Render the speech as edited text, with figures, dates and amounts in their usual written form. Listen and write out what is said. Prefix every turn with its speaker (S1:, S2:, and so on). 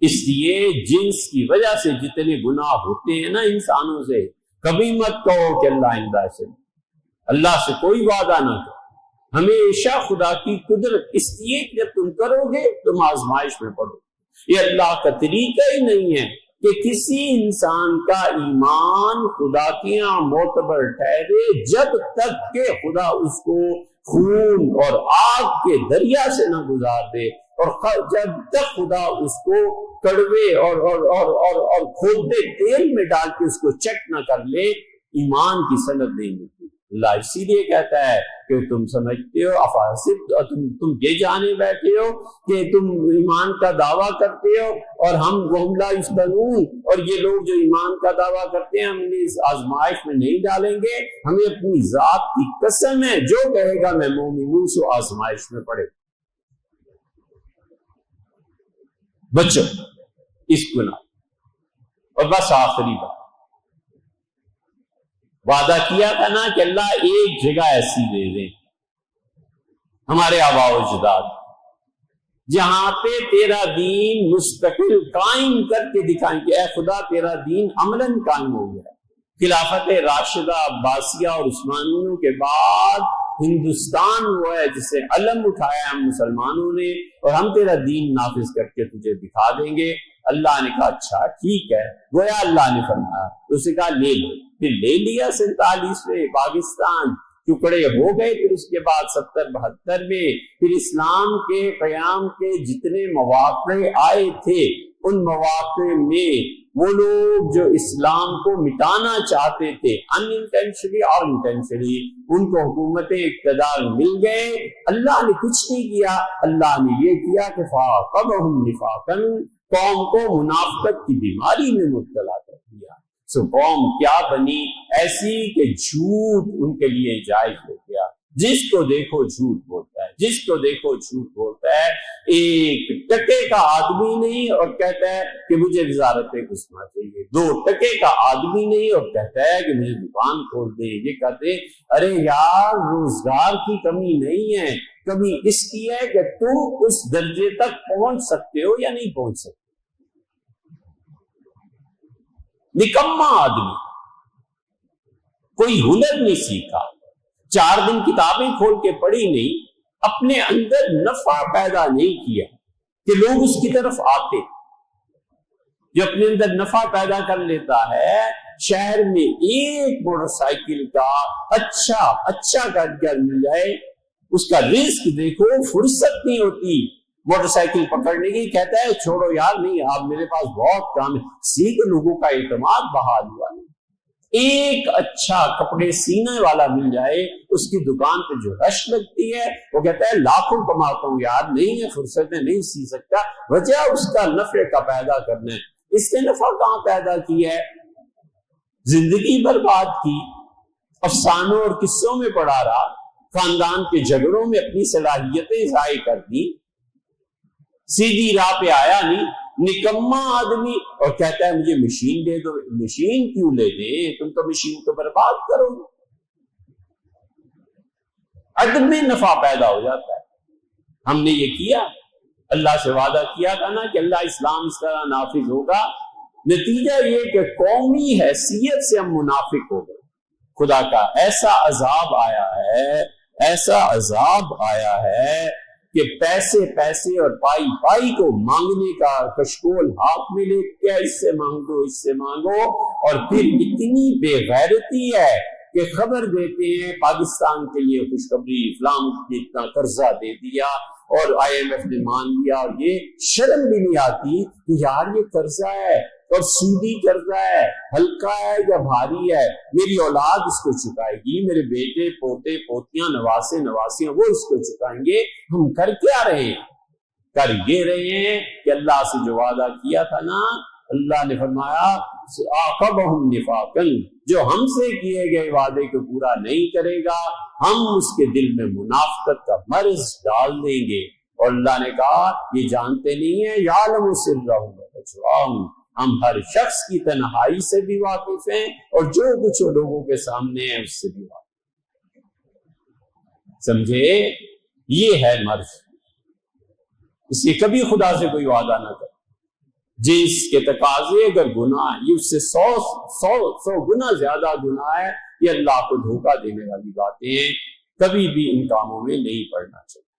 S1: اس لیے جنس کی وجہ سے جتنے گناہ ہوتے ہیں نا انسانوں سے، کبھی مت کہو کہ اللہ آئندہ سے، اللہ سے کوئی وعدہ نہ کرو، ہمیشہ خدا کی قدرت، اس لیے کہ جب تم کرو گے تم آزمائش میں پڑو۔ یہ اللہ کا طریقہ ہی نہیں ہے کہ کسی انسان کا ایمان خدا کے یہاں معتبر ٹھہرے جب تک کہ خدا اس کو خون اور آگ کے دریا سے نہ گزار دے، اور جب تک خدا اس کو کڑوے اور کھودے تیل میں ڈال کے اس کو چیک نہ کر لے، ایمان کی سند نہیں ملتی۔ اللہ اسی لیے کہتا ہے کہ تم سمجھتے ہو افاسب، تم یہ جانے بیٹھے ہو کہ تم ایمان کا دعویٰ کرتے ہو اور ہم لا یفتنون، اور یہ لوگ جو ایمان کا دعویٰ کرتے ہیں ہم انہیں اس آزمائش میں نہیں ڈالیں گے، ہمیں اپنی ذات کی قسم ہے جو کہے گا میں مومن ہوں سو آزمائش میں پڑے۔ بچو اس گناہ، اور بس آخری بات، وعدہ کیا تھا نا کہ اللہ ایک جگہ ایسی دے دیں ہمارے آباء و اجداد جہاں پہ تیرا دین مستقل قائم کر کے دکھائیں کہ اے خدا تیرا دین عملاً قائم ہو گیا۔ خلافت راشدہ عباسیہ اور عثمانیوں کے بعد ہندوستان وہ ہے جس سے علم اٹھایا ہم مسلمانوں نے، اور ہم تیرا دین نافذ کر کے تجھے دکھا دیں گے۔ اللہ نے کہا اچھا ٹھیک ہے، گویا اللہ نے فرمایا، اسے کہا لے لو، پھر لے لیا 47ویں پاکستان ٹکڑے ہو گئے، پھر اس کے بعد 70-72 میں پھر اسلام کے قیام کے جتنے مواقع آئے تھے ان مواقع میں وہ لوگ جو اسلام کو مٹانا چاہتے تھے ان انٹینشنلی اور انٹینشنلی ان کو حکومتیں اقتدار مل گئے، اللہ نے کچھ نہیں کیا، اللہ نے یہ کیا کہ فَعَاقَبَهُمْ نِفَاقًا، قوم کو منافقت کی بیماری میں مبتلا کر دیا۔ سو قوم کیا بنی؟ ایسی کہ جھوٹ ان کے لیے جائز ہو گیا، جس کو دیکھو جھوٹ بولتا ہے، جس کو دیکھو جھوٹ بولتا ہے، ایک ٹکے کا آدمی نہیں اور کہتا ہے کہ مجھے وزارت گھسنا چاہیے، 2 ٹکے کا آدمی نہیں اور کہتا ہے کہ مجھے دکان کھول دے، یہ کہتے ارے یار روزگار کی کمی نہیں ہے، کمی اس کی ہے کہ تم اس درجے تک پہنچ سکتے ہو یا نہیں پہنچ سکتے۔ نکما آدمی، کوئی ہنر نہیں سیکھا، 4 دن کتابیں کھول کے پڑھی نہیں، اپنے اندر نفع پیدا نہیں کیا کہ لوگ اس کی طرف آتے۔ جو اپنے اندر نفع پیدا کر لیتا ہے، شہر میں ایک موٹر سائیکل کا اچھا گھر مل جائے، اس کا رزق دیکھو، فرصت نہیں ہوتی موٹر سائیکل پکڑنے کی، کہتا ہے چھوڑو یار نہیں، آپ میرے پاس بہت کام ہے، سیکھ لوگوں کا اعتماد بحال ہوا نہیں۔ ایک اچھا کپڑے سینے والا مل جائے، اس کی دکان پہ جو رش لگتی ہے، وہ کہتا ہے لاکھوں کماتا ہوں یار، نہیں ہے فرصتیں، نہیں سی سکتا، وجہ اس کا نفع کا پیدا کرنا ہے۔ اس نے نفع کہاں پیدا کی ہے؟ زندگی برباد کی، افسانوں اور قصوں میں پڑا رہا، خاندان کے جھگڑوں میں اپنی صلاحیتیں ضائع کر دی، سیدھی راہ پہ آیا نہیں، نکما آدمی، اور کہتا ہے مجھے مشین دے دو۔ مشین کیوں لے دیں؟ تم تو مشین کو برباد کرو گے۔ عدم نفع پیدا ہو جاتا ہے۔ ہم نے یہ کیا، اللہ سے وعدہ کیا تھا نا کہ اللہ اسلام اس طرح نافذ ہوگا، نتیجہ یہ کہ قومی حیثیت سے ہم منافق ہو گئے۔ خدا کا ایسا عذاب آیا ہے، ایسا عذاب آیا ہے کہ پیسے اور پائی کو مانگنے کا کشکول ہاتھ میں لے کے اس سے مانگو، اس سے مانگو، اور پھر اتنی بے غیرتی ہے کہ خبر دیتے ہیں پاکستان کے لیے خوشخبری، اسلام نے اتنا قرضہ دے دیا اور IMF نے مان لیا، اور یہ شرم بھی نہیں آتی کہ یار یہ قرضہ ہے اور سودی قرضہ ہے، ہلکا ہے یا بھاری ہے، میری اولاد اس کو چکائے گی، میرے بیٹے پوتے پوتیاں نواسیاں وہ اس کو چکائیں گے۔ ہم کر کیا رہے ہیں؟ کر یہ رہے ہیں کہ اللہ سے جو وعدہ کیا تھا نا، اللہ نے فرمایا عاقبہم نفاقا، جو ہم سے کیے گئے وعدے کو پورا نہیں کرے گا ہم اس کے دل میں منافقت کا مرض ڈال دیں گے۔ اور اللہ نے کہا یہ جانتے نہیں ہیں، یعلم سرہم ونجواہم، ہم ہر شخص کی تنہائی سے بھی واقف ہیں اور جو کچھ لوگوں کے سامنے ہے اس سے بھی واقف۔ سمجھے؟ یہ ہے مرض۔ اس لیے کبھی خدا سے کوئی وعدہ نہ کرے، جس کے تقاضے اگر گناہ ہے یہ اس سے سو گنا زیادہ گناہ ہے، یہ اللہ کو دھوکہ دینے والی باتیں ہیں، کبھی بھی ان کاموں میں نہیں پڑنا چاہیے۔